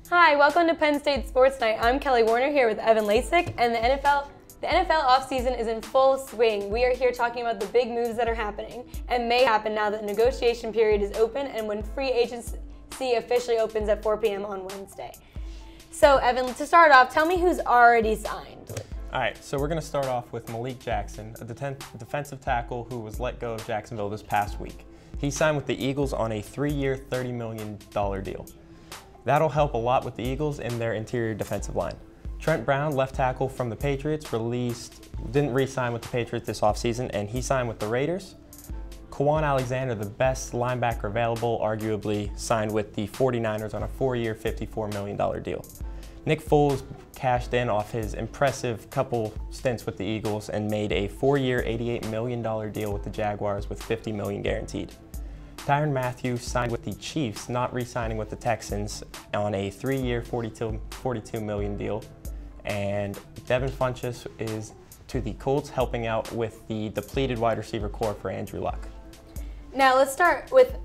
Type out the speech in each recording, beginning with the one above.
Hi, welcome to Penn State Sports Night. I'm Kelly Warner here with Evan Lasek, and the NFL offseason is in full swing. We are here talking about the big moves that are happening and may happen now that the negotiation period is open and when free agency officially opens at 4 p.m. on Wednesday. So, Evan, to start off, tell me who's already signed. All right, so we're going to start off with Malik Jackson, a defensive tackle who was let go of Jacksonville this past week. He signed with the Eagles on a 3-year, $30 million deal. That'll help a lot with the Eagles in their interior defensive line. Trent Brown, left tackle from the Patriots, didn't re-sign with the Patriots this offseason, and he signed with the Raiders. Kwon Alexander, the best linebacker available, arguably signed with the 49ers on a 4-year, $54 million deal. Nick Foles cashed in off his impressive couple stints with the Eagles and made a 4-year, $88 million deal with the Jaguars with $50 million guaranteed. Tyrann Mathieu signed with the Chiefs, not re-signing with the Texans, on a 3-year, $42 million deal. And Devin Funchess is to the Colts, helping out with the depleted wide receiver core for Andrew Luck. Now let's start with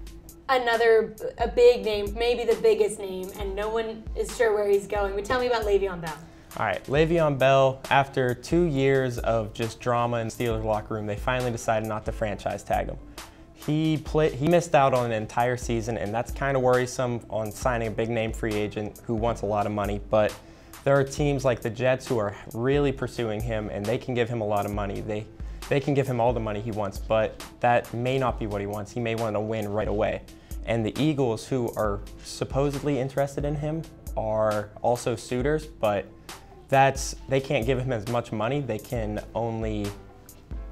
a big name, maybe the biggest name, and no one is sure where he's going. But tell me about Le'Veon Bell. All right, Le'Veon Bell, after 2 years of just drama in the Steelers locker room, they finally decided not to franchise tag him. He missed out on an entire season, and that's kind of worrisome on signing a big name free agent who wants a lot of money, but there are teams like the Jets who are really pursuing him, and they can give him a lot of money. They can give him all the money he wants, but that may not be what he wants. He may want to win right away. And the Eagles, who are supposedly interested in him, are also suitors, but they can't give him as much money. They can only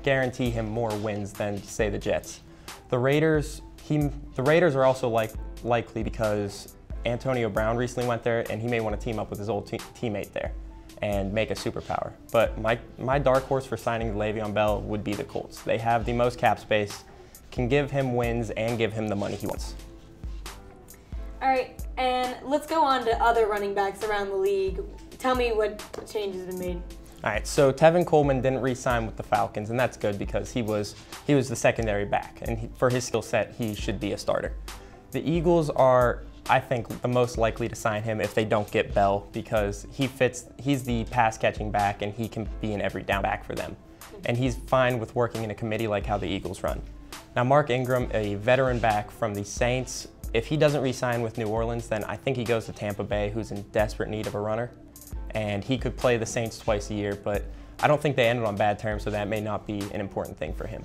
guarantee him more wins than, say, the Jets. The Raiders are also likely because Antonio Brown recently went there, and he may want to team up with his old teammate there and make a superpower. But my dark horse for signing Le'Veon Bell would be the Colts. They have the most cap space, can give him wins, and give him the money he wants. All right, and let's go on to other running backs around the league. Tell me what changes have been made. All right, so Tevin Coleman didn't re-sign with the Falcons, and that's good because he was the secondary back, and for his skill set, he should be a starter. The Eagles are, I think, the most likely to sign him if they don't get Bell because he's the pass-catching back, and he can be an every down back for them. And he's fine with working in a committee like how the Eagles run. Now, Mark Ingram, a veteran back from the Saints, if he doesn't re-sign with New Orleans, then I think he goes to Tampa Bay, who's in desperate need of a runner. And he could play the Saints twice a year, but I don't think they ended on bad terms, so that may not be an important thing for him.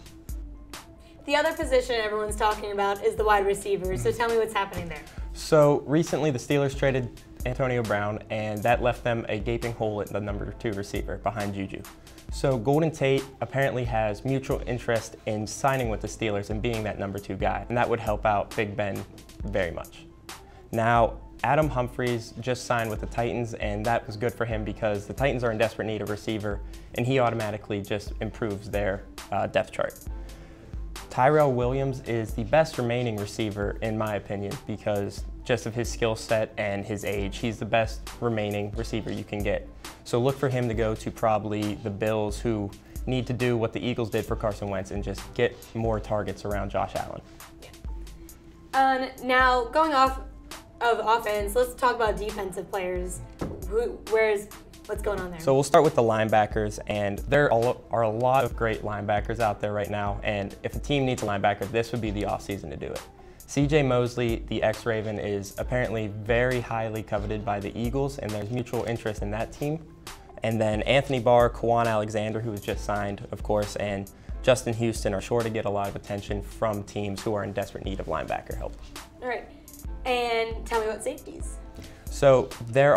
The other position everyone's talking about is the wide receiver, so tell me what's happening there. So recently the Steelers traded Antonio Brown, and that left them a gaping hole at the number 2 receiver behind Juju. So Golden Tate apparently has mutual interest in signing with the Steelers and being that number 2 guy, and that would help out Big Ben very much. Now, Adam Humphries just signed with the Titans, and that was good for him because the Titans are in desperate need of a receiver, and he automatically just improves their depth chart. Tyrell Williams is the best remaining receiver, in my opinion, because just of his skill set and his age, he's the best remaining receiver you can get. So look for him to go to probably the Bills, who need to do what the Eagles did for Carson Wentz and just get more targets around Josh Allen. Now, going off of offense, let's talk about defensive players. What's going on there? So we'll start with the linebackers, and there are a lot of great linebackers out there right now, and if a team needs a linebacker, this would be the offseason to do it. CJ Mosley, the ex-Raven, is apparently very highly coveted by the Eagles, and there's mutual interest in that team. And then Anthony Barr, Kwon Alexander, who was just signed, of course, and Justin Houston are sure to get a lot of attention from teams who are in desperate need of linebacker help. All right, and tell me about safeties. So there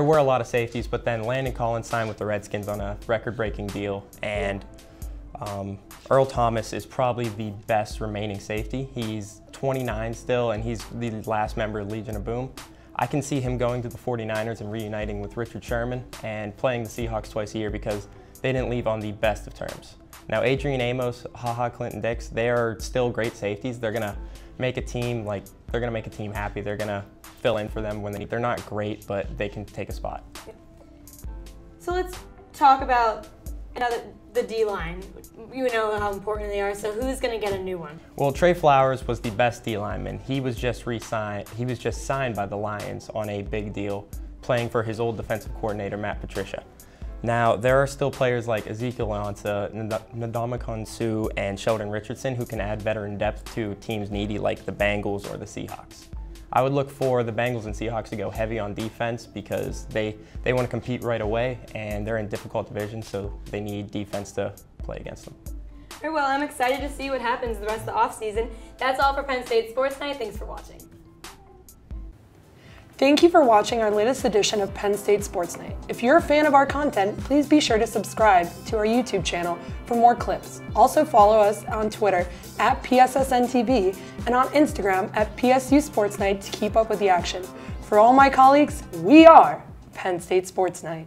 were a lot of safeties, but then Landon Collins signed with the Redskins on a record-breaking deal, and Earl Thomas is probably the best remaining safety. He's 29 still, and he's the last member of Legion of Boom. I can see him going to the 49ers and reuniting with Richard Sherman and playing the Seahawks twice a year because they didn't leave on the best of terms. Now, Adrian Amos, Clinton Dix, they are still great safeties. They're gonna make a team happy. They're gonna fill in for them when they need. They're not great, but they can take a spot. So let's talk about Now the D-line, you know how important they are, so who's going to get a new one? Well, Trey Flowers was the best D lineman. He was just signed by the Lions on a big deal, playing for his old defensive coordinator, Matt Patricia. Now, there are still players like Ezekiel Ansah, Ndamukong Suh, and Sheldon Richardson who can add veteran depth to teams needy like the Bengals or the Seahawks. I would look for the Bengals and Seahawks to go heavy on defense because they want to compete right away, and they're in difficult divisions, so they need defense to play against them. All right, well, I'm excited to see what happens the rest of the offseason. That's all for Penn State Sports Night. Thanks for watching. Thank you for watching our latest edition of Penn State Sports Night. If you're a fan of our content, please be sure to subscribe to our YouTube channel for more clips. Also follow us on Twitter at PSSNTV and on Instagram at PSU Sports Night to keep up with the action. For all my colleagues, we are Penn State Sports Night.